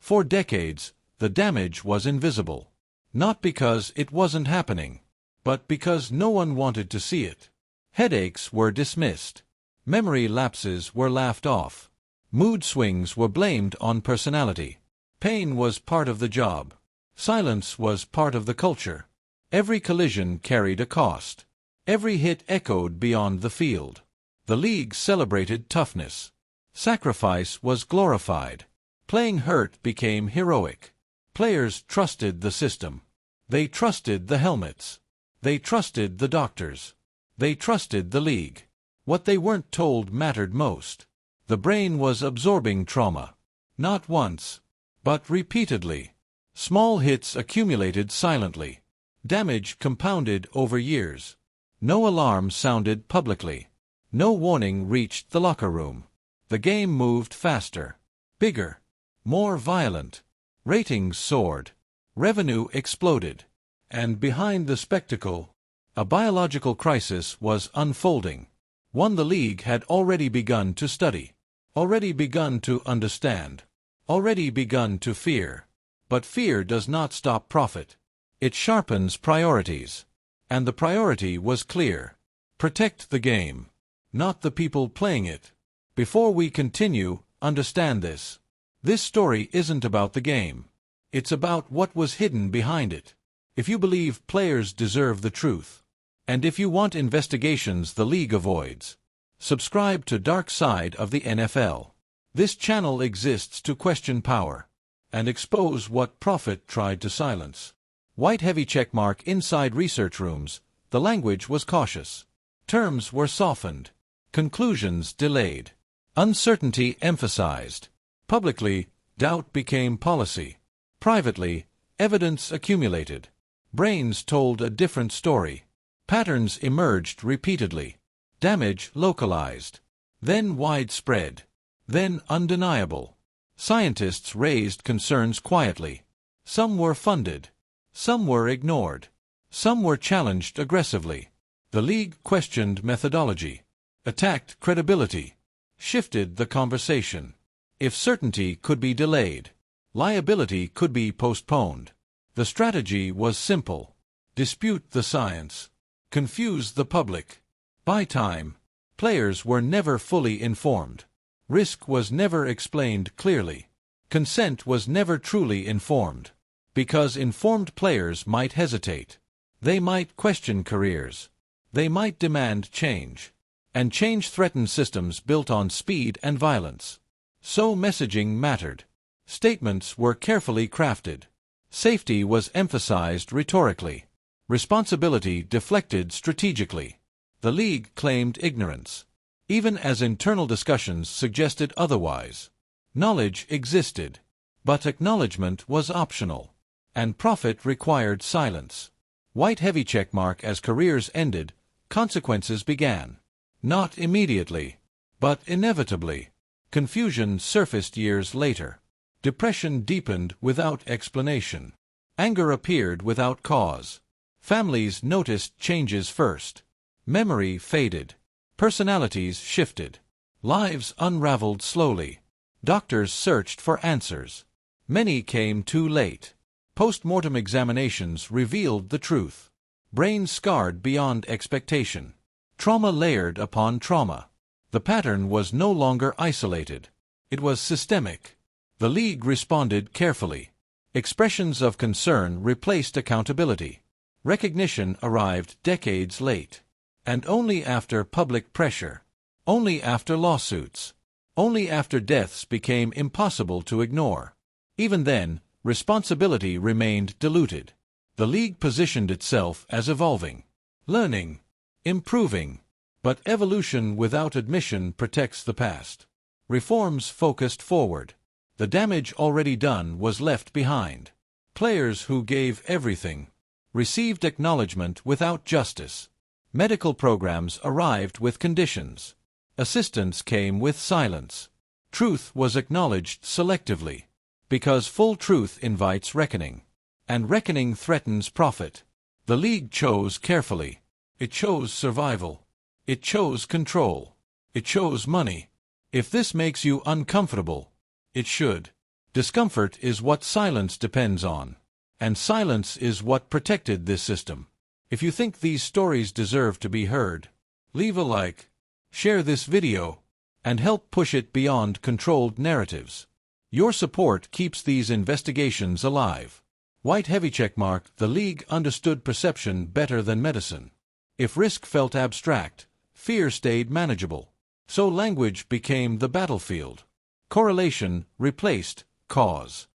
For decades, the damage was invisible. Not because it wasn't happening, but because no one wanted to see it. Headaches were dismissed. Memory lapses were laughed off. Mood swings were blamed on personality. Pain was part of the job. Silence was part of the culture. Every collision carried a cost. Every hit echoed beyond the field. The league celebrated toughness. Sacrifice was glorified. Playing hurt became heroic. Players trusted the system. They trusted the helmets. They trusted the doctors. They trusted the league. What they weren't told mattered most. The brain was absorbing trauma. Not once, but repeatedly. Small hits accumulated silently. Damage compounded over years. No alarm sounded publicly. No warning reached the locker room. The game moved faster, bigger, more violent. Ratings soared. Revenue exploded. And behind the spectacle, a biological crisis was unfolding. One the league had already begun to study, already begun to understand, already begun to fear. But fear does not stop profit. It sharpens priorities. And the priority was clear. Protect the game, not the people playing it. Before we continue, understand this. This story isn't about the game. It's about what was hidden behind it. If you believe players deserve the truth, and if you want investigations the league avoids, subscribe to Dark Side of the NFL. This channel exists to question power and expose what profit tried to silence. White heavy checkmark inside research rooms. The language was cautious. Terms were softened. Conclusions delayed. Uncertainty emphasized. Publicly, doubt became policy. Privately, evidence accumulated. Brains told a different story. Patterns emerged repeatedly. Damage localized. Then widespread. Then undeniable. Scientists raised concerns quietly. Some were funded. Some were ignored. Some were challenged aggressively. The league questioned methodology, attacked credibility, shifted the conversation. If certainty could be delayed, liability could be postponed. The strategy was simple. Dispute the science. Confuse the public. Buy time. Players were never fully informed. Risk was never explained clearly. Consent was never truly informed. Because informed players might hesitate. They might question careers. They might demand change. And change threatened systems built on speed and violence. So messaging mattered. Statements were carefully crafted. Safety was emphasized rhetorically. Responsibility deflected strategically. The league claimed ignorance, even as internal discussions suggested otherwise. Knowledge existed, but acknowledgement was optional. And profit required silence. White heavy checkmark as careers ended, consequences began. Not immediately, but inevitably. Confusion surfaced years later. Depression deepened without explanation. Anger appeared without cause. Families noticed changes first. Memory faded. Personalities shifted. Lives unraveled slowly. Doctors searched for answers. Many came too late. Post-mortem examinations revealed the truth. Brains scarred beyond expectation. Trauma layered upon trauma. The pattern was no longer isolated. It was systemic. The league responded carefully. Expressions of concern replaced accountability. Recognition arrived decades late. And only after public pressure. Only after lawsuits. Only after deaths became impossible to ignore. Even then, responsibility remained diluted. The league positioned itself as evolving, learning, improving. But evolution without admission protects the past. Reforms focused forward. The damage already done was left behind. Players who gave everything received acknowledgement without justice. Medical programs arrived with conditions. Assistance came with silence. Truth was acknowledged selectively. Because full truth invites reckoning. And reckoning threatens profit. The league chose carefully. It chose survival. It chose control. It chose money. If this makes you uncomfortable, it should. Discomfort is what silence depends on. And silence is what protected this system. If you think these stories deserve to be heard, leave a like, share this video, and help push it beyond controlled narratives. Your support keeps these investigations alive. White heavy checkmark. The league understood perception better than medicine. If risk felt abstract, fear stayed manageable. So language became the battlefield. Correlation replaced cause.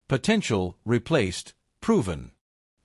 Potential replaced proven.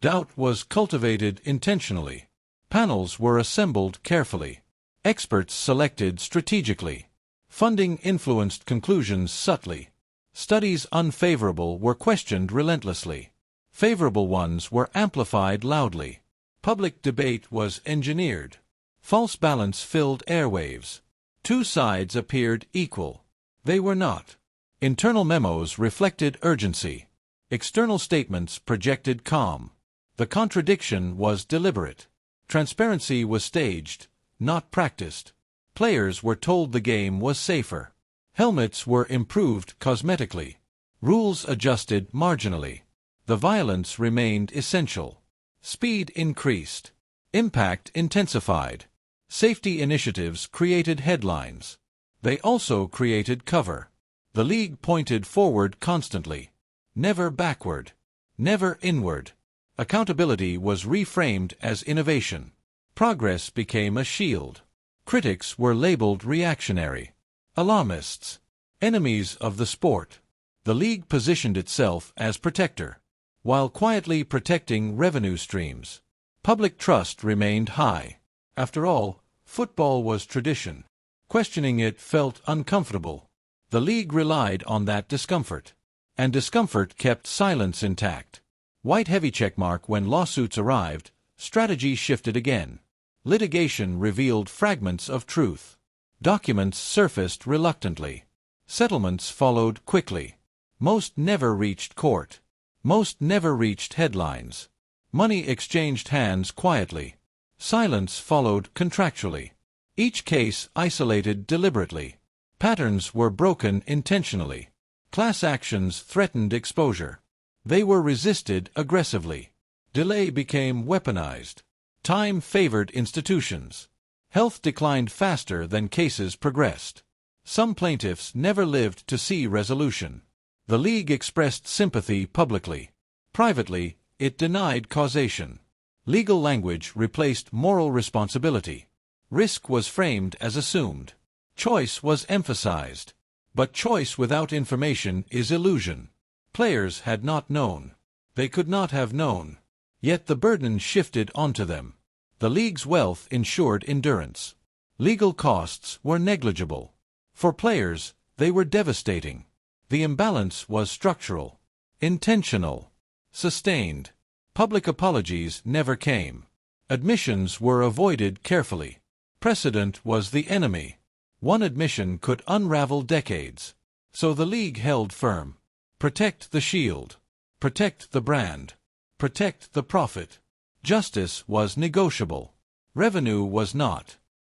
Doubt was cultivated intentionally. Panels were assembled carefully. Experts selected strategically. Funding influenced conclusions subtly. Studies unfavorable were questioned relentlessly. Favorable ones were amplified loudly. Public debate was engineered. False balance filled airwaves. Two sides appeared equal. They were not. Internal memos reflected urgency. External statements projected calm. The contradiction was deliberate. Transparency was staged, not practiced. Players were told the game was safer. Helmets were improved cosmetically. Rules adjusted marginally. The violence remained essential. Speed increased. Impact intensified. Safety initiatives created headlines. They also created cover. The league pointed forward constantly. Never backward. Never inward. Accountability was reframed as innovation. Progress became a shield. Critics were labeled reactionary. Alarmists. Enemies of the sport. The league positioned itself as protector, while quietly protecting revenue streams. Public trust remained high. After all, football was tradition. Questioning it felt uncomfortable. The league relied on that discomfort. And discomfort kept silence intact. White heavy checkmark. When lawsuits arrived, strategy shifted again. Litigation revealed fragments of truth. Documents surfaced reluctantly. Settlements followed quickly. Most never reached court. Most never reached headlines. Money exchanged hands quietly. Silence followed contractually. Each case isolated deliberately. Patterns were broken intentionally. Class actions threatened exposure. They were resisted aggressively. Delay became weaponized. Time favored institutions. Health declined faster than cases progressed. Some plaintiffs never lived to see resolution. The league expressed sympathy publicly. Privately, it denied causation. Legal language replaced moral responsibility. Risk was framed as assumed. Choice was emphasized. But choice without information is illusion. Players had not known. They could not have known. Yet the burden shifted onto them. The league's wealth ensured endurance. Legal costs were negligible. For players, they were devastating. The imbalance was structural, intentional, sustained. Public apologies never came. Admissions were avoided carefully. Precedent was the enemy. One admission could unravel decades. So the league held firm. Protect the shield. Protect the brand. Protect the profit. Justice was negotiable. Revenue was not.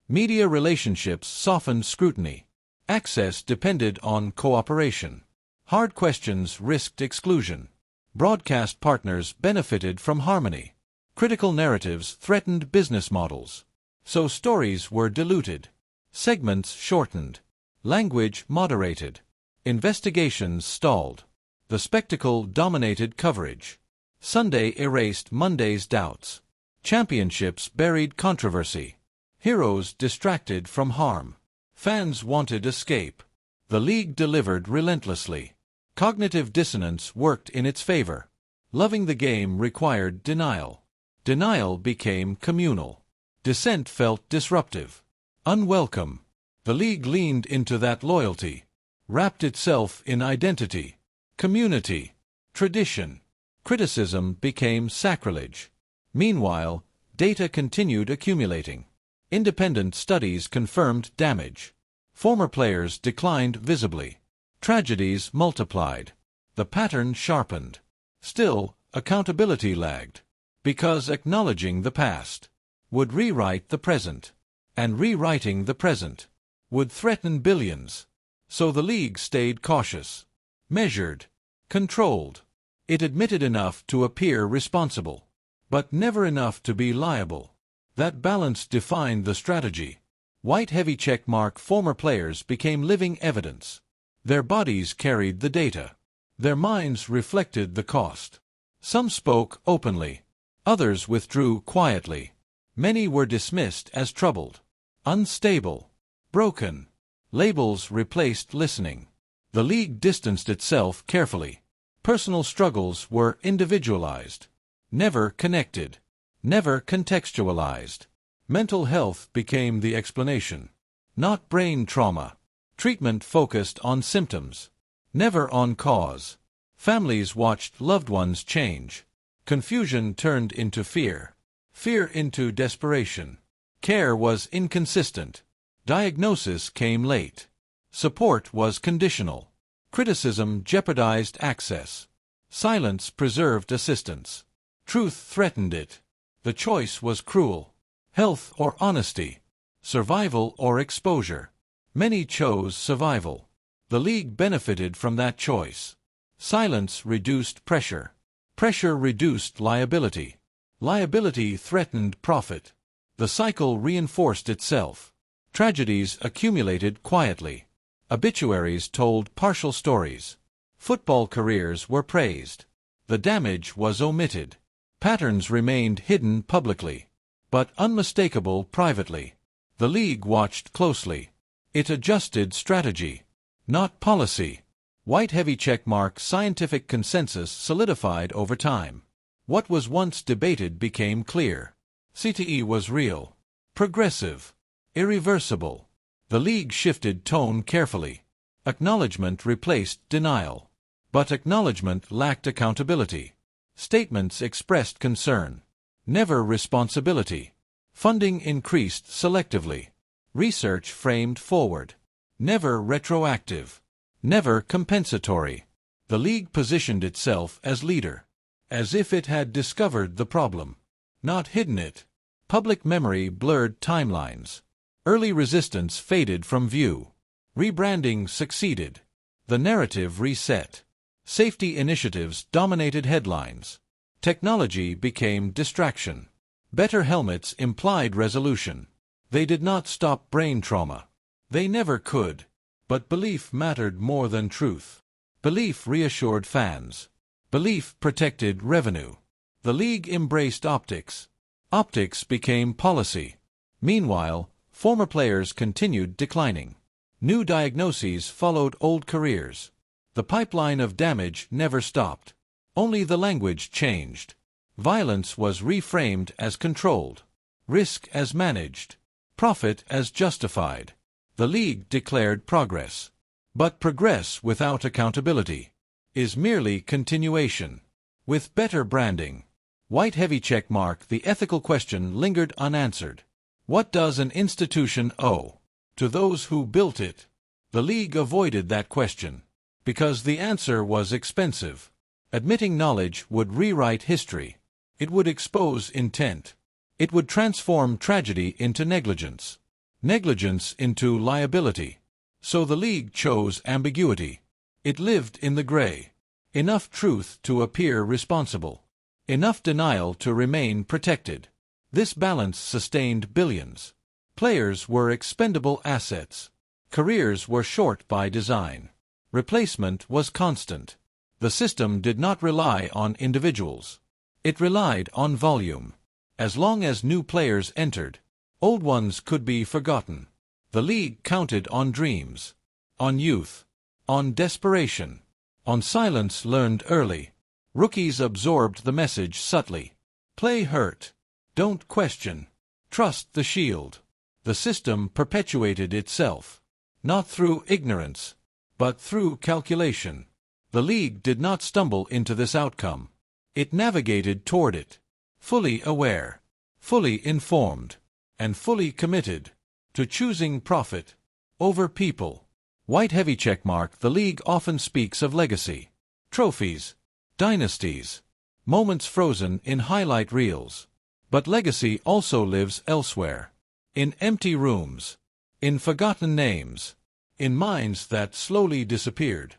Media relationships softened scrutiny. Access depended on cooperation. Hard questions risked exclusion. Broadcast partners benefited from harmony. Critical narratives threatened business models. So stories were diluted. Segments shortened. Language moderated. Investigations stalled. The spectacle dominated coverage. Sunday erased Monday's doubts. Championships buried controversy. Heroes distracted from harm. Fans wanted escape. The league delivered relentlessly. Cognitive dissonance worked in its favor. Loving the game required denial. Denial became communal. Dissent felt disruptive. Unwelcome. The league leaned into that loyalty. Wrapped itself in identity. Community. Tradition. Criticism became sacrilege. Meanwhile, data continued accumulating. Independent studies confirmed damage. Former players declined visibly. Tragedies multiplied. The pattern sharpened. Still, accountability lagged. Because acknowledging the past would rewrite the present. And rewriting the present would threaten billions. So the league stayed cautious. Measured. Controlled. It admitted enough to appear responsible, but never enough to be liable. That balance defined the strategy. White heavy checkmark former players became living evidence. Their bodies carried the data. Their minds reflected the cost. Some spoke openly. Others withdrew quietly. Many were dismissed as troubled, unstable, broken. Labels replaced listening. The league distanced itself carefully. Personal struggles were individualized, never connected, never contextualized. Mental health became the explanation, not brain trauma. Treatment focused on symptoms, never on cause. Families watched loved ones change. Confusion turned into fear, fear into desperation. Care was inconsistent. Diagnosis came late. Support was conditional. Criticism jeopardized access. Silence preserved assistance. Truth threatened it. The choice was cruel. Health or honesty. Survival or exposure. Many chose survival. The league benefited from that choice. Silence reduced pressure. Pressure reduced liability. Liability threatened profit. The cycle reinforced itself. Tragedies accumulated quietly. Obituaries told partial stories. Football careers were praised. The damage was omitted. Patterns remained hidden publicly, but unmistakable privately. The league watched closely. It adjusted strategy, not policy. White heavy checkmark scientific consensus solidified over time. What was once debated became clear. CTE was real, progressive, irreversible. The league shifted tone carefully. Acknowledgement replaced denial. But acknowledgement lacked accountability. Statements expressed concern, never responsibility. Funding increased selectively. Research framed forward, never retroactive, never compensatory. The league positioned itself as leader, as if it had discovered the problem, not hidden it. Public memory blurred timelines. Early resistance faded from view. Rebranding succeeded. The narrative reset. Safety initiatives dominated headlines. Technology became distraction. Better helmets implied resolution. They did not stop brain trauma. They never could. But belief mattered more than truth. Belief reassured fans. Belief protected revenue. The league embraced optics. Optics became policy. Meanwhile, former players continued declining. New diagnoses followed old careers. The pipeline of damage never stopped. Only the language changed. Violence was reframed as controlled. Risk as managed. Profit as justified. The league declared progress. But progress without accountability is merely continuation. With better branding, white heavy checkmark, the ethical question lingered unanswered. What does an institution owe to those who built it? The league avoided that question because the answer was expensive. Admitting knowledge would rewrite history. It would expose intent. It would transform tragedy into negligence. Negligence into liability. So the league chose ambiguity. It lived in the gray. Enough truth to appear responsible. Enough denial to remain protected. This balance sustained billions. Players were expendable assets. Careers were short by design. Replacement was constant. The system did not rely on individuals. It relied on volume. As long as new players entered, old ones could be forgotten. The league counted on dreams, on youth, on desperation, on silence learned early. Rookies absorbed the message subtly. Play hurt. Don't question. Trust the shield. The system perpetuated itself, not through ignorance, but through calculation. The league did not stumble into this outcome. It navigated toward it, fully aware, fully informed, and fully committed to choosing profit over people. White heavy checkmark, the league often speaks of legacy, trophies, dynasties, moments frozen in highlight reels. But legacy also lives elsewhere, in empty rooms, in forgotten names, in minds that slowly disappeared.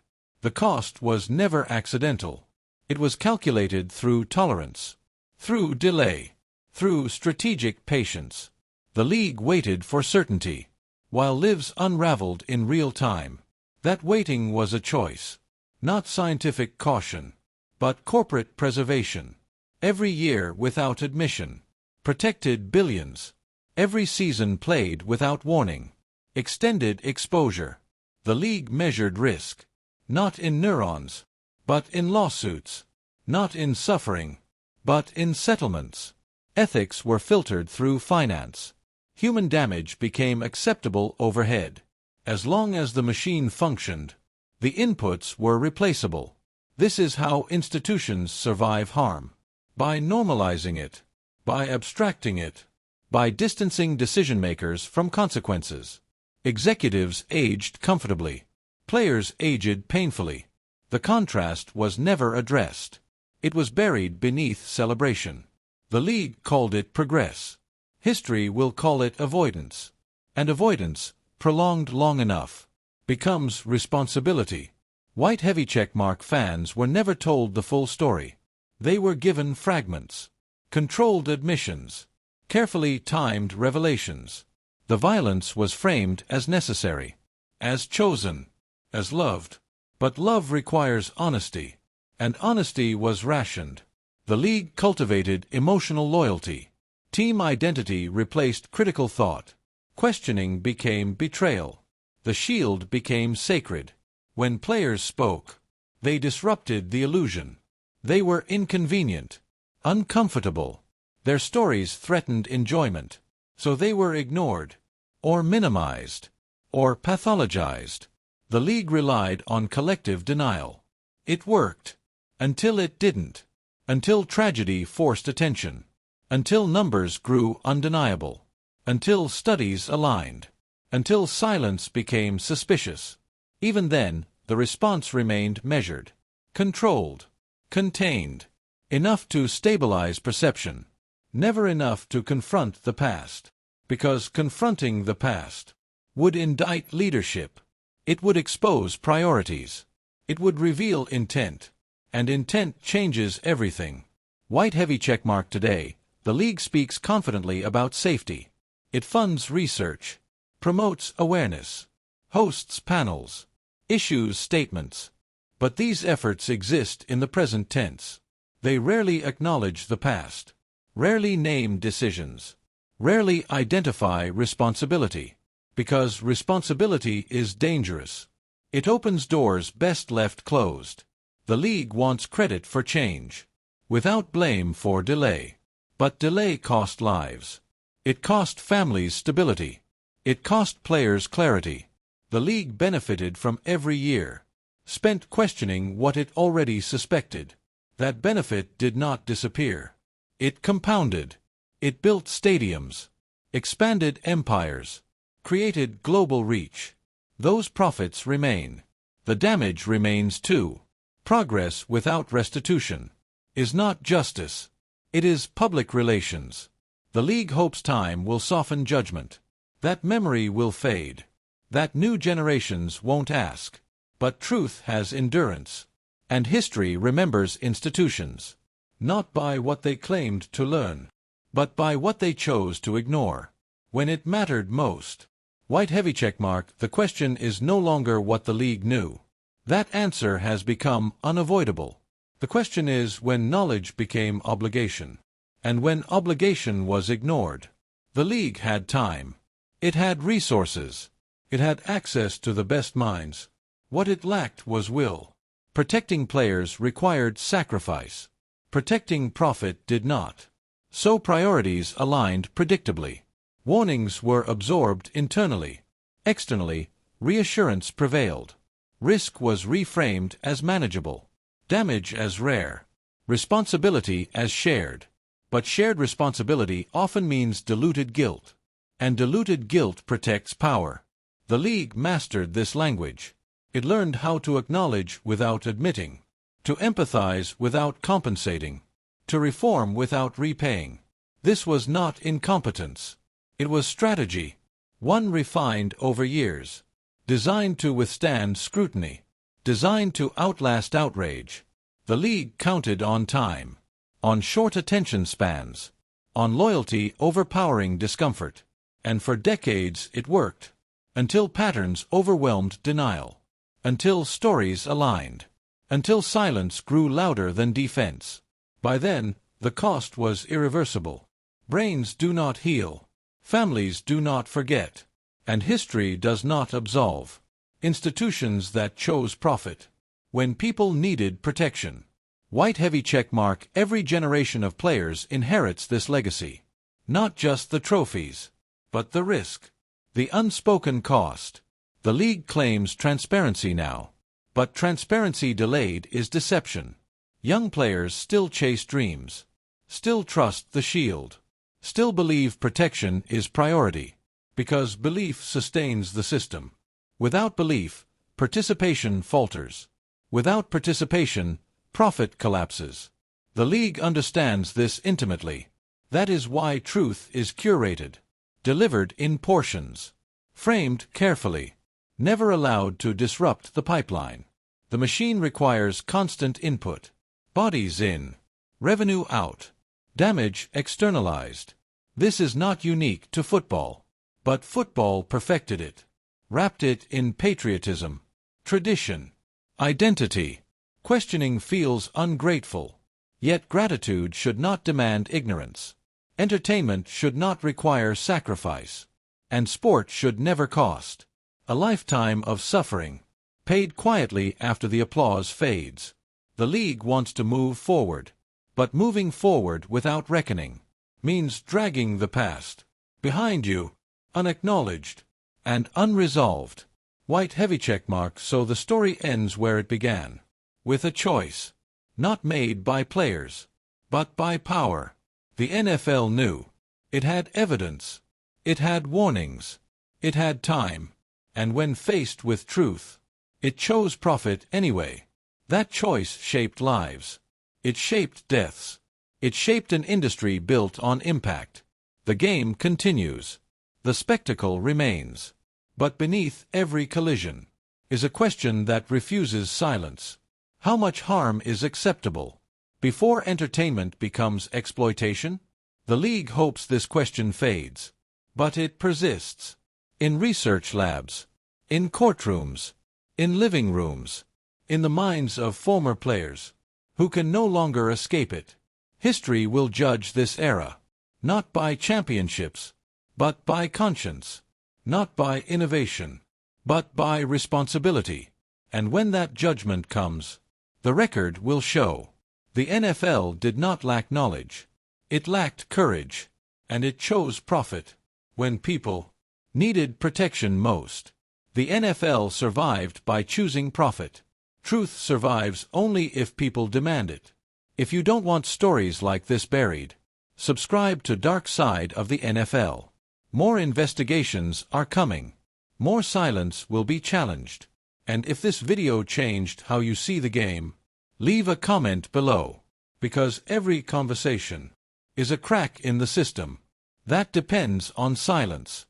The cost was never accidental. It was calculated through tolerance, through delay, through strategic patience. The league waited for certainty, while lives unraveled in real time. That waiting was a choice, not scientific caution, but corporate preservation. Every year without admission protected billions. Every season played without warning extended exposure. The league measured risk, not in neurons, but in lawsuits, not in suffering, but in settlements. Ethics were filtered through finance. Human damage became acceptable overhead. As long as the machine functioned, the inputs were replaceable. This is how institutions survive harm. By normalizing it, by abstracting it, by distancing decision-makers from consequences. Executives aged comfortably. Players aged painfully. The contrast was never addressed. It was buried beneath celebration. The league called it progress. History will call it avoidance. And avoidance, prolonged long enough, becomes responsibility. White heavy checkmark fans were never told the full story. They were given fragments, controlled admissions, carefully timed revelations. The violence was framed as necessary, as chosen, as loved. But love requires honesty, and honesty was rationed. The league cultivated emotional loyalty. Team identity replaced critical thought. Questioning became betrayal. The shield became sacred. When players spoke, they disrupted the illusion. They were inconvenient, uncomfortable. Their stories threatened enjoyment, so they were ignored, or minimized, or pathologized. The league relied on collective denial. It worked, until it didn't, until tragedy forced attention, until numbers grew undeniable, until studies aligned, until silence became suspicious. Even then, the response remained measured, controlled, contained, enough to stabilize perception, never enough to confront the past, because confronting the past would indict leadership. It would expose priorities. It would reveal intent, and intent changes everything. White heavy checkmark today, the league speaks confidently about safety. It funds research, promotes awareness, hosts panels, issues statements. But these efforts exist in the present tense. They rarely acknowledge the past, rarely name decisions, rarely identify responsibility. Because responsibility is dangerous. It opens doors best left closed. The league wants credit for change, without blame for delay. But delay cost lives. It cost families stability. It cost players clarity. The league benefited from every year, spent questioning what it already suspected. That benefit did not disappear. It compounded. It built stadiums, expanded empires, created global reach. Those profits remain. The damage remains too. Progress without restitution is not justice. It is public relations. The league hopes time will soften judgment. That memory will fade. That new generations won't ask. But truth has endurance. And history remembers institutions, not by what they claimed to learn, but by what they chose to ignore when it mattered most. White heavy checkmark, the question is no longer what the league knew. That answer has become unavoidable. The question is when knowledge became obligation, and when obligation was ignored. The league had time. It had resources. It had access to the best minds. What it lacked was will. Protecting players required sacrifice. Protecting profit did not. So priorities aligned predictably. Warnings were absorbed internally. Externally, reassurance prevailed. Risk was reframed as manageable. Damage as rare. Responsibility as shared. But shared responsibility often means diluted guilt. And diluted guilt protects power. The league mastered this language. It learned how to acknowledge without admitting, to empathize without compensating, to reform without repaying. This was not incompetence. It was strategy, one refined over years, designed to withstand scrutiny, designed to outlast outrage. The league counted on time, on short attention spans, on loyalty overpowering discomfort. And for decades it worked, until patterns overwhelmed denial, until stories aligned, until silence grew louder than defense. By then, the cost was irreversible. Brains do not heal, families do not forget, and history does not absolve institutions that chose profit when people needed protection. White heavy checkmark. Every generation of players inherits this legacy. Not just the trophies, but the risk, the unspoken cost. The league claims transparency now, but transparency delayed is deception. Young players still chase dreams, still trust the shield, still believe protection is priority, because belief sustains the system. Without belief, participation falters. Without participation, profit collapses. The league understands this intimately. That is why truth is curated, delivered in portions, framed carefully, never allowed to disrupt the pipeline. The machine requires constant input. Bodies in, revenue out, damage externalized. This is not unique to football, but football perfected it, wrapped it in patriotism, tradition, identity. Questioning feels ungrateful, yet gratitude should not demand ignorance. Entertainment should not require sacrifice, and sport should never cost a lifetime of suffering, paid quietly after the applause fades. The league wants to move forward, but moving forward without reckoning means dragging the past behind you, unacknowledged and unresolved. White heavy checkmark. So the story ends where it began, with a choice, not made by players, but by power. The NFL knew. It had evidence. It had warnings. It had time. And when faced with truth, it chose profit anyway. That choice shaped lives. It shaped deaths. It shaped an industry built on impact. The game continues. The spectacle remains. But beneath every collision is a question that refuses silence. How much harm is acceptable before entertainment becomes exploitation? The league hopes this question fades, but it persists. In research labs, in courtrooms, in living rooms, in the minds of former players who can no longer escape it. History will judge this era, not by championships, but by conscience, not by innovation, but by responsibility. And when that judgment comes, the record will show. The NFL did not lack knowledge. It lacked courage, and it chose profit when people needed protection most. The NFL survived by choosing profit. Truth survives only if people demand it. If you don't want stories like this buried, subscribe to Dark Side of the NFL. More investigations are coming. More silence will be challenged. And if this video changed how you see the game, leave a comment below, because every conversation is a crack in the system that depends on silence.